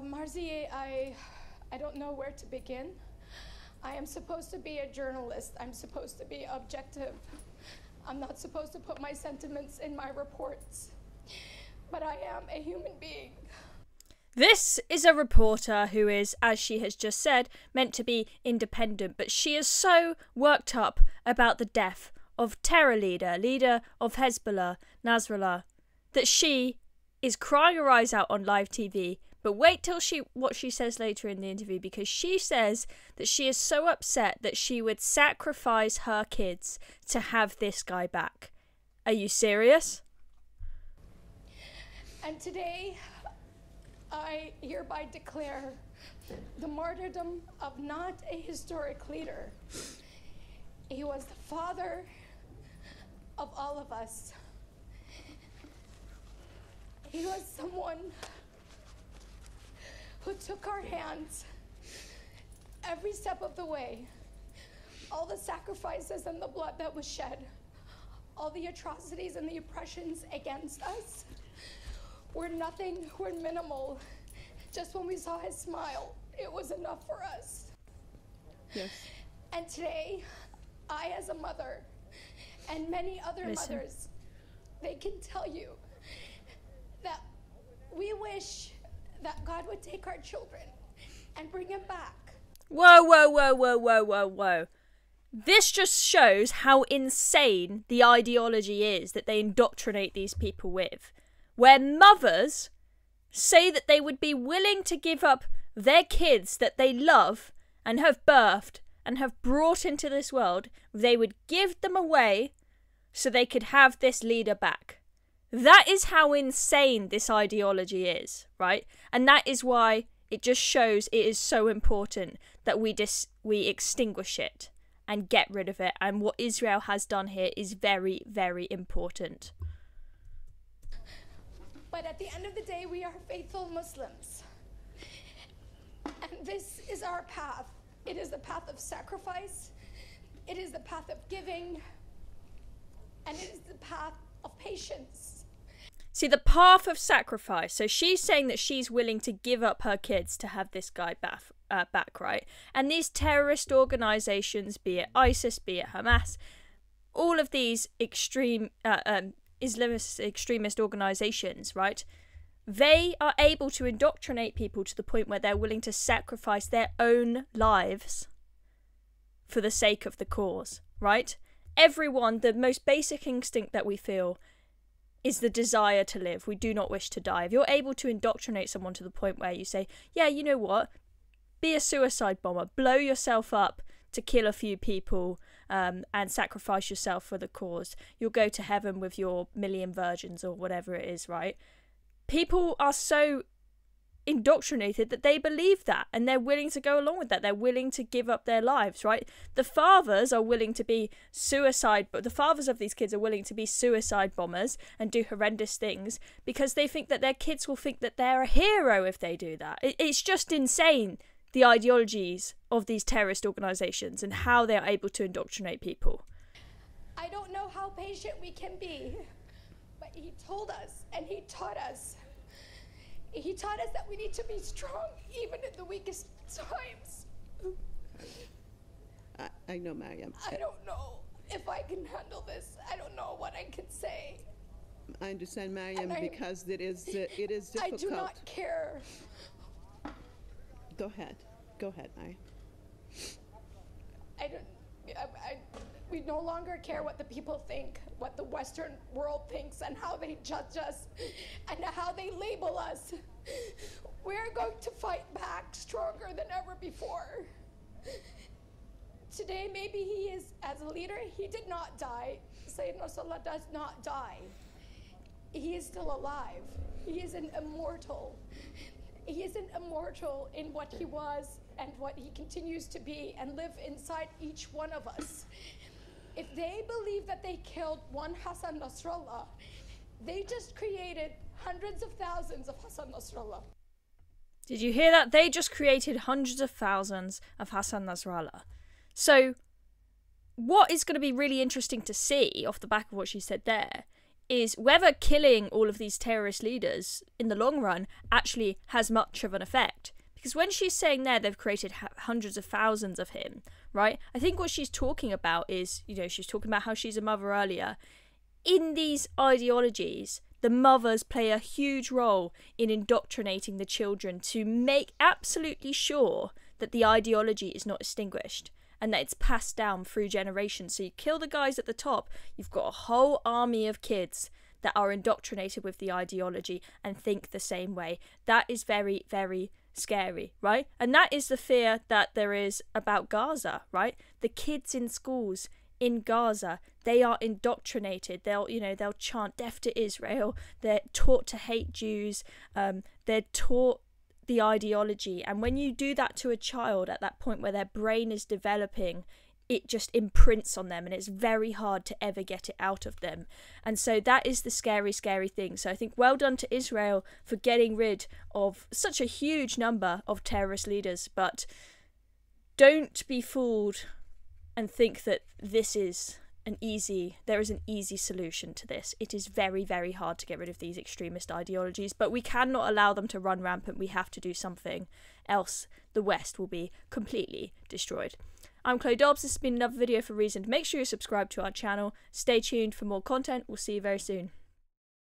Marzi, I don't know where to begin. I am supposed to be a journalist. I'm supposed to be objective. I'm not supposed to put my sentiments in my reports. But I am a human being. This is a reporter who is, as she has just said, meant to be independent, but she is so worked up about the death of terror leader of Hezbollah, Nasrallah, that she is crying her eyes out on live TV. But wait till what she says later in the interview, because she says that she is so upset that she would sacrifice her kids to have this guy back. Are you serious? And today, I hereby declare the martyrdom of not a historic leader. He was the father of all of us. He was someone who took our hands every step of the way. All the sacrifices and the blood that was shed, all the atrocities and the oppressions against us were nothing, were minimal. Just when we saw his smile, it was enough for us. Yes. And today, I as a mother, and many other mothers, they can tell you that we wish that God would take our children and bring them back. Whoa, whoa, whoa, whoa, whoa, whoa, whoa. This just shows how insane the ideology is that they indoctrinate these people with. Where mothers say that they would be willing to give up their kids that they love and have birthed and have brought into this world, they would give them away so they could have this leader back. That is how insane this ideology is, right? And that is why it just shows it is so important that we extinguish it and get rid of it. And what Israel has done here is very, very important. But at the end of the day, we are faithful Muslims. And this is our path. It is the path of sacrifice. It is the path of giving. And it is the path of patience. See, the path of sacrifice. So she's saying that she's willing to give up her kids to have this guy back, right? And these terrorist organizations, be it ISIS, be it Hamas, all of these extreme Islamist extremist organizations, right? They are able to indoctrinate people to the point where they're willing to sacrifice their own lives for the sake of the cause, right? Everyone, the most basic instinct that we feel is the desire to live. We do not wish to die. If you're able to indoctrinate someone to the point where you say, yeah, you know what? Be a suicide bomber. Blow yourself up to kill a few people and sacrifice yourself for the cause. You'll go to heaven with your million virgins or whatever it is, right? People are so indoctrinated that they believe that and they're willing to go along with that. They're willing to give up their lives, right? The fathers are willing to be but the fathers of these kids are willing to be suicide bombers and do horrendous things because they think that their kids will think that they're a hero if they do that. It's just insane, the ideologies of these terrorist organizations and how they are able to indoctrinate people. I don't know how patient we can be, but he told us and he taught us. He taught us that we need to be strong even in the weakest times. I know, Mariam. I don't know if I can handle this. I don't know what I can say. I understand, Mariam, because it is difficult. I do not care. Go ahead, Mariam. We no longer care what the people think, what the Western world thinks, and how they judge us, and how they label us. We're going to fight back stronger than ever before. Today, maybe he is, as a leader, he did not die. Sayyid Nasrallah does not die. He is still alive. He is an immortal. He is an immortal in what he was and what he continues to be and live inside each one of us. If they believe that they killed one Hassan Nasrallah, they just created hundreds of thousands of Hassan Nasrallah. Did you hear that? They just created hundreds of thousands of Hassan Nasrallah. So what is going to be really interesting to see off the back of what she said there is whether killing all of these terrorist leaders in the long run actually has much of an effect. Because when she's saying there they've created hundreds of thousands of him, right? I think what she's talking about is, you know, she's talking about how she's a mother earlier. In these ideologies, the mothers play a huge role in indoctrinating the children to make absolutely sure that the ideology is not extinguished and that it's passed down through generations. So you kill the guys at the top, you've got a whole army of kids that are indoctrinated with the ideology and think the same way. That is very, very scary, right? And that is the fear that there is about Gaza, right? The kids in schools in Gaza, they are indoctrinated. They'll chant death to Israel. They're taught to hate Jews. They're taught the ideology. And when you do that to a child at that point where their brain is developing, it just imprints on them, and it's very hard to ever get it out of them. And so that is the scary, scary thing. So I think well done to Israel for getting rid of such a huge number of terrorist leaders, but don't be fooled and think that there is an easy solution to this. It is very, very hard to get rid of these extremist ideologies, but we cannot allow them to run rampant. We have to do something else. The West will be completely destroyed. I'm Chloe Dobbs. This has been another video for Reason. Make sure you subscribe to our channel. Stay tuned for more content. We'll see you very soon.